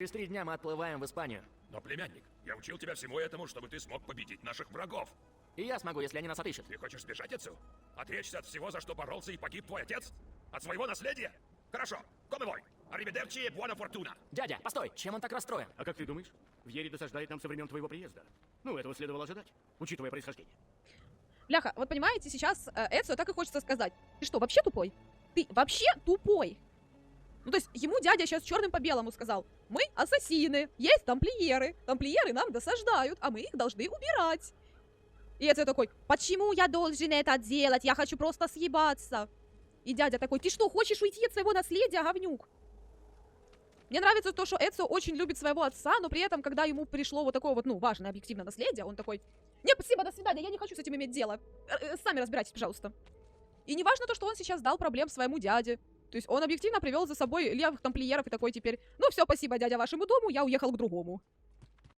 Через 3 дня мы отплываем в Испанию. Но, племянник, я учил тебя всему этому, чтобы ты смог победить наших врагов. И я смогу, если они нас отыщут. Ты хочешь сбежать отцу? Отречься от всего, за что боролся и погиб твой отец? От своего наследия? Хорошо, комивой! Аривидерчи и буана фортуна! Дядя, постой, чем он так расстроен? А как ты думаешь? Вьери досаждает нам со времен твоего приезда. Ну, этого следовало ожидать, учитывая происхождение. Бляха, вот понимаете, сейчас Эцио так и хочется сказать. Ты что, вообще тупой? Ты вообще тупой? Ну, то есть, ему дядя сейчас черным по белому сказал. Мы ассасины, есть тамплиеры. Тамплиеры нам досаждают, а мы их должны убирать. И Эцио такой, почему я должен это делать? Я хочу просто съебаться. И дядя такой, ты что, хочешь уйти от своего наследия, говнюк? Мне нравится то, что Эцио очень любит своего отца, но при этом, когда ему пришло вот такое вот, ну, важное объективное наследие, он такой, не, спасибо, до свидания, я не хочу с этим иметь дело. Сами разбирайтесь, пожалуйста. И не важно то, что он сейчас дал проблем своему дяде. То есть он объективно привел за собой левых тамплиеров и такой теперь, ну все, спасибо, дядя, вашему дому, я уехал к другому.